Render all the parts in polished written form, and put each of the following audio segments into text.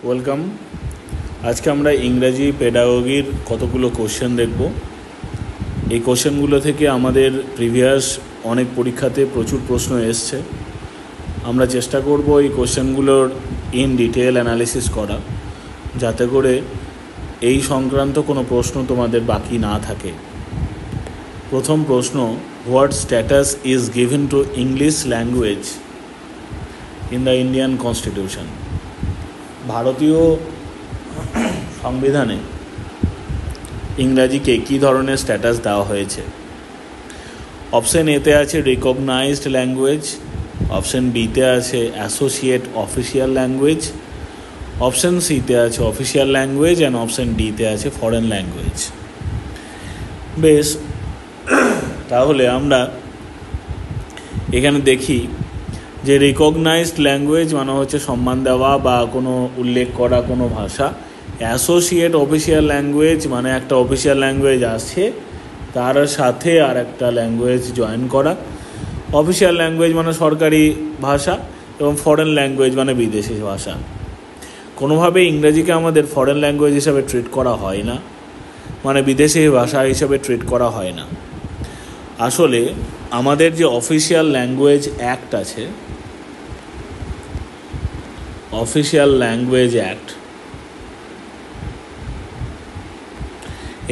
Welcome. আজকে আমরা ইংরাজি পেডাগোগির কতগুলো কোশ্চেন দেখব। এই কোশ্চেনগুলো থেকে আমাদের প্রিভিয়াস অনেক পরীক্ষাতে প্রচুর প্রশ্ন এসছে। আমরা চেষ্টা করব এই কোশ্চেনগুলোর ইন ডিটেল অ্যানালিসিস করা, যাতে করে এই সংক্রান্ত কোনো প্রশ্ন তোমাদের বাকি না থাকে। প্রথম প্রশ্ন, what status is given to English language in the Indian constitution? ভারতীয় সংবিধানে ইংরাজিকে কী ধরনের স্ট্যাটাস দেওয়া হয়েছে? অপশান এতে আছে রিকগনাইজড ল্যাঙ্গুয়েজ, অপশান বিতে আছে অ্যাসোসিয়েট অফিসিয়াল ল্যাঙ্গুয়েজ, অপশান সিতে আছে অফিসিয়াল ল্যাঙ্গুয়েজ অ্যান্ড অপশান ডিতে আছে ফরেন ল্যাঙ্গুয়েজ। বেশ, তাহলে আমরা এখানে দেখি যে রিকগনাইজড ল্যাঙ্গুয়েজ মানে হচ্ছে সম্মান দেওয়া বা কোনো উল্লেখ করা কোনো ভাষা। অ্যাসোসিয়েট অফিসিয়াল ল্যাঙ্গুয়েজ মানে একটা অফিসিয়াল ল্যাঙ্গুয়েজ আসছে, তার সাথে আর একটা ল্যাঙ্গুয়েজ জয়েন করা। অফিসিয়াল ল্যাঙ্গুয়েজ মানে সরকারি ভাষা এবং ফরেন ল্যাঙ্গুয়েজ মানে বিদেশি ভাষা। কোনোভাবে ইংরেজিকে আমাদের ফরেন ল্যাঙ্গুয়েজ হিসাবে ট্রিট করা হয় না, মানে বিদেশি ভাষা হিসাবে ট্রিট করা হয় না। আসলে আমাদের যে অফিসিয়াল ল্যাঙ্গুয়েজ অ্যাক্ট আছে, অফিসিয়াল ল্যাঙ্গুয়েজ অ্যাক্ট,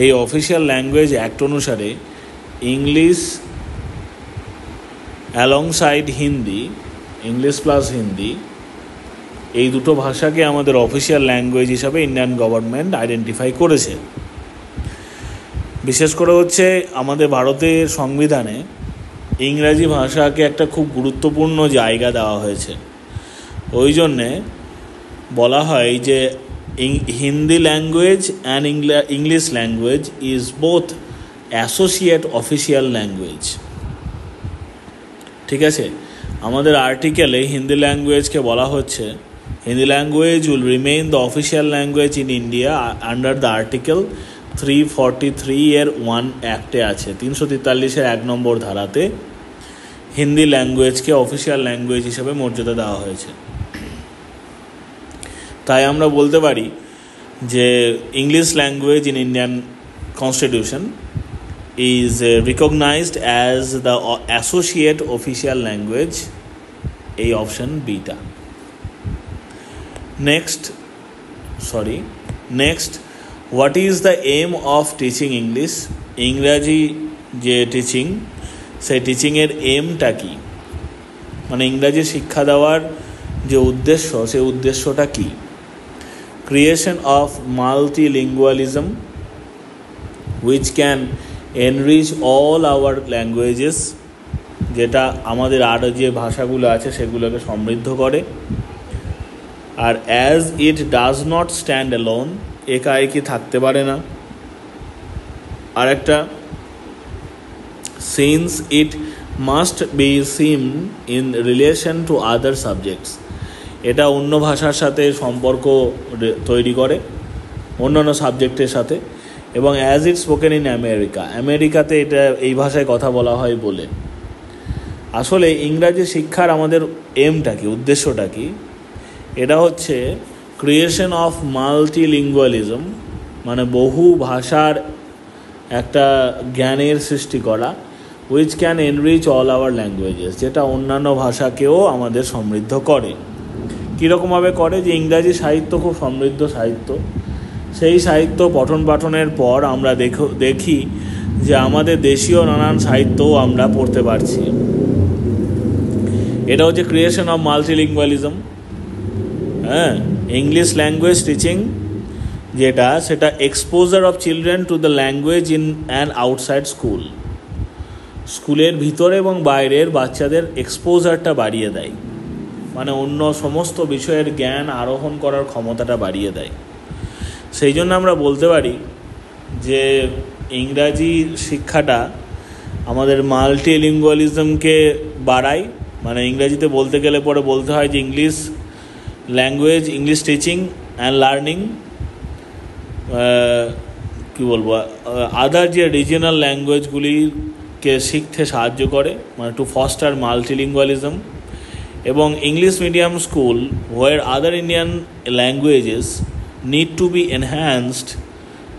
এই অফিসিয়াল ল্যাঙ্গুয়েজ অ্যাক্ট অনুসারে English alongside Hindi, English plus Hindi, এই দুটো ভাষাকে আমাদের অফিসিয়াল ল্যাঙ্গুয়েজ হিসাবে ইন্ডিয়ান গভর্নমেন্ট আইডেন্টিফাই করেছে। বিশেষ করে হচ্ছে আমাদের ভারতের সংবিধানে ইংরাজি ভাষাকে একটা খুব গুরুত্বপূর্ণ জায়গা দেওয়া হয়েছে। ওই জন্যে বলা হয় যে Hindi language and English language is both associate official language. ঠিক আছে, আমাদের আর্টিকেলে হিন্দি ল্যাঙ্গুয়েজকে বলা হচ্ছে Hindi language will remain the official language in India under the article 343 এর 1 অ্যাক্টে আছে। 343-এর 1 নম্বর ধারাতে হিন্দি ল্যাঙ্গুয়েজকে অফিসিয়াল ল্যাঙ্গুয়েজ হিসেবে মর্যাদা দেওয়া হয়েছে। তাই আমরা বলতে পারি যে English language in Indian constitution is recognised as the associate official language, এই অপশান বিটা। Next, what is the aim of teaching English? ইংরাজি যে টিচিং, সেই টিচিংয়ের এমটা কি, মানে ইংরাজি শিক্ষা দেওয়ার যে উদ্দেশ্য, সেই উদ্দেশ্যটা কি? Creation of multilingualism which can enrich all our languages, যেটা আমাদের আরও যে ভাষাগুলো আছে সেগুলোকে সমৃদ্ধ করে। আর as it does not stand alone, একা একই থাকতে পারে না। আর একটা, since it must be seen in relation to other subjects, এটা অন্য ভাষার সাথে সম্পর্ক তৈরি করে অন্যান্য সাবজেক্টের সাথে। এবং অ্যাজ ইট স্পোকেন ইন আমেরিকাতে এটা এই ভাষায় কথা বলা হয় বলে। আসলে ইংরাজি শিক্ষার আমাদের এমটা কি, উদ্দেশ্যটা কি? এটা হচ্ছে ক্রিয়েশন অফ মাল্টিলিঙ্গুয়ালিজম, মানে বহু ভাষার একটা জ্ঞানের সৃষ্টি করা। Which can enrich all our languages, যেটা অন্যান্য ভাষাকেও আমাদের সমৃদ্ধ করে। কীরকমভাবে করে? যে ইংরাজি সাহিত্য খুব সমৃদ্ধ সাহিত্য, সেই সাহিত্য পঠন পাঠনের পর আমরা দেখি যে আমাদের দেশীয় নানান সাহিত্যও আমরা পড়তে পারছি। এটা হচ্ছে ক্রিয়েশন অফ মাল্টিলিঙ্গুয়ালিজম। হ্যাঁ, ইংলিশ ল্যাঙ্গুয়েজ টিচিং যেটা, সেটা exposure of children to the language in and outside school, স্কুলের ভিতরে এবং বাইরের বাচ্চাদের এক্সপোজারটা বাড়িয়ে দেয়, মানে অন্য সমস্ত বিষয়ের জ্ঞান আরোহণ করার ক্ষমতাটা বাড়িয়ে দেয়। সেই জন্য আমরা বলতে পারি যে ইংরাজি শিক্ষাটা আমাদের মাল্টিলিঙ্গুয়ালিজমকে বাড়ায়। মানে ইংরাজিতে বলতে গেলে পরে বলতে হয় যে English language, English teaching and learning, কী বলবো, আদার যে রিজিয়নাল ল্যাঙ্গুয়েজগুলিকে শিখতে সাহায্য করে, মানে টু ফস্টার মাল্টিলিঙ্গুয়ালিজম এবং English medium school where other Indian languages need to be enhanced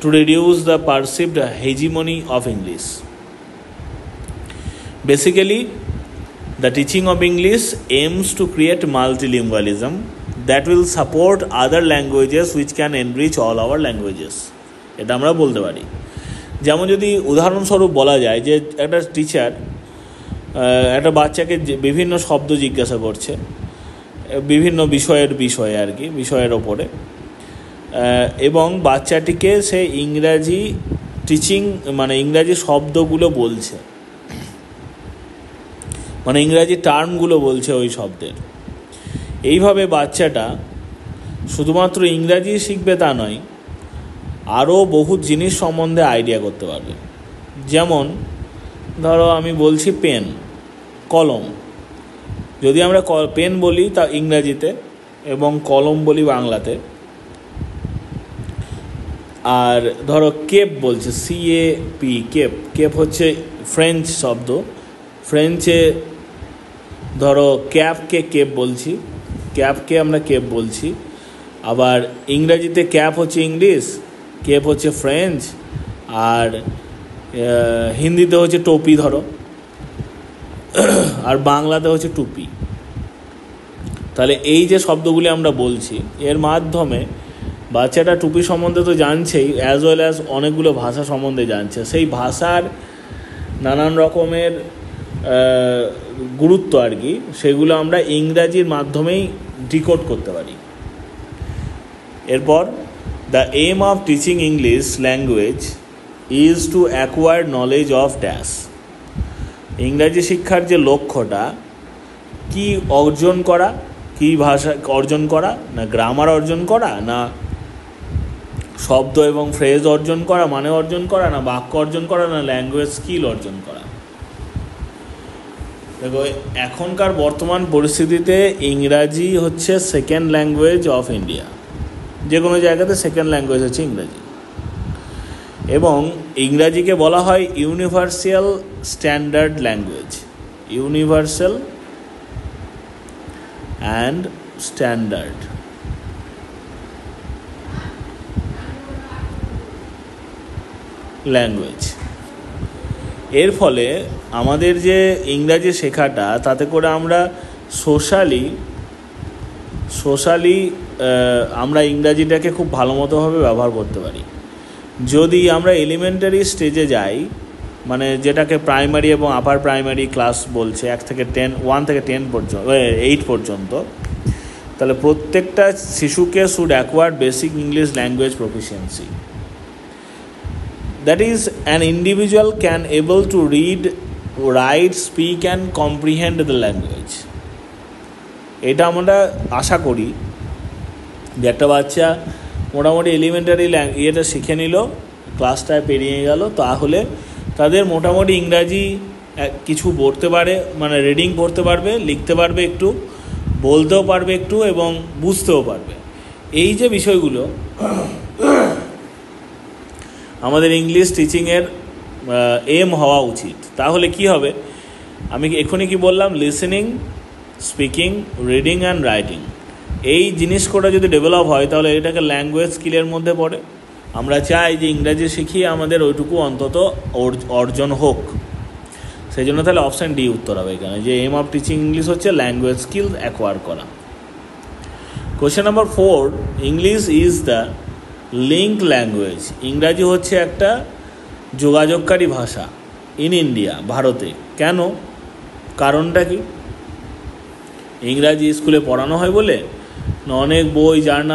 to reduce the perceived hegemony of English. Basically, the teaching of English aims to create multilingualism that will support other languages which can enrich all our languages. এটা আমরা বলতে পারি। যেমন যদি উদাহরণস্বরূপ বলা যায় যে একটা টিচার একটা বাচ্চাকে বিভিন্ন শব্দ জিজ্ঞাসা করছে বিভিন্ন বিষয়ে আর কি, বিষয়ের ওপরে, এবং বাচ্চাটিকে সে ইংরাজি টিচিং মানে ইংরাজি শব্দগুলো বলছে, মানে ইংরাজি টার্মগুলো বলছে ওই শব্দের। এইভাবে বাচ্চাটা শুধুমাত্র ইংরাজি শিখবে তা নয়, আরও বহু জিনিস সম্বন্ধে আইডিয়া করতে পারবে। যেমন ধরো আমি বলছি পেন, কলম, যদি আমরা পেন বলি তা ইংরাজিতে এবং কলম বলি বাংলাতে, আর ধরো কেপ বলছে CAP, কেপ হচ্ছে ফ্রেঞ্চ শব্দ, ফ্রেঞ্চে ধরো ক্যাপকে কেপ বলছি, ক্যাপকে আমরা কেপ বলছি, আবার ইংরাজিতে ক্যাপ হচ্ছে ইংলিশ, কেপ হচ্ছে ফ্রেঞ্চ, আর হিন্দিতে হচ্ছে টোপি ধরো, আর বাংলাতে হচ্ছে টুপি। তাহলে এই যে শব্দগুলি আমরা বলছি এর মাধ্যমে বাচ্চাটা টুপি সম্বন্ধে তো জানছেই, অ্যাজ ওয়েল অ্যাজ অনেকগুলো ভাষা সম্বন্ধে জানছে। সেই ভাষার নানান রকমের গুরুত্ব আর কি, সেগুলো আমরা ইংরাজির মাধ্যমেই ডিকোড করতে পারি। এরপর the aim of teaching English language is to acquire knowledge of dash. ইংরাজি শিক্ষার যে লক্ষ্যটা, কি অর্জন করা, কি ভাষা অর্জন করা, না গ্রামার অর্জন করা, না শব্দ এবং ফ্রেজ অর্জন করা, মানে অর্জন করা, না বাক্য অর্জন করা, না ল্যাঙ্গুয়েজ স্কিল অর্জন করা। দেখো এখনকার বর্তমান পরিস্থিতিতে ইংরাজি হচ্ছে সেকেন্ড ল্যাঙ্গুয়েজ অফ ইন্ডিয়া, যে কোনো জায়গাতে সেকেন্ড ল্যাঙ্গুয়েজ হচ্ছে ইংরাজি, এবং ইংরাজিকে বলা হয় universal standard language, universal and standard language. এর ফলে আমাদের যে ইংরাজি শেখাটা, তাতে করে আমরা সোশ্যালি আমরা ইংরাজিটাকে খুব ভালো মতোভাবে ব্যবহার করতে পারি। যদি আমরা এলিমেন্টারি স্টেজে যাই, মানে যেটাকে প্রাইমারি এবং আপার প্রাইমারি ক্লাস বলছে, 1 থেকে 10 পর্যন্ত, 8 পর্যন্ত, তাহলে প্রত্যেকটা শিশুকে should acquire basic English language proficiency. That is, an individual can able to read, write, speak and comprehend the language. এটা আমরা আশা করি যে একটা বাচ্চা মোটামুটি এলিমেন্টারি ইয়েটা শিখে নিল, ক্লাসটায় পেরিয়ে গেল, তাহলে তাদের মোটামুটি ইংরাজি কিছু পড়তে পারে, মানে রিডিং পড়তে পারবে, লিখতে পারবে একটু, বলতেও পারবে একটু, এবং বুঝতেও পারবে। এই যে বিষয়গুলো আমাদের ইংলিশ টিচিংয়ের এম হওয়া উচিত। তাহলে কি হবে, আমি এখনই কি বললাম, listening, speaking, reading and writing, এই জিনিস কটা যদি ডেভেলপ হয় তাহলে এটাকে ল্যাঙ্গুয়েজ স্কিলের মধ্যে পড়ে। আমরা চাই যে ইংরাজি শিখিয়ে আমাদের ওইটুকু অন্তত অর্জন হোক, সেই জন্য তাহলে অপশান ডি উত্তর হবে এখানে, যে এম অফ টিচিং ইংলিশ হচ্ছে ল্যাঙ্গুয়েজ স্কিল অ্যাকোয়ার করা। Question number 4, English is the link language. ইংরাজি হচ্ছে একটা যোগাযোগকারী ভাষা ইন ইন্ডিয়া, ভারতে। কেন? কারণটা কি? ইংরাজি স্কুলে পড়ানো হয় বলে, না অনেক বই, জার্নাল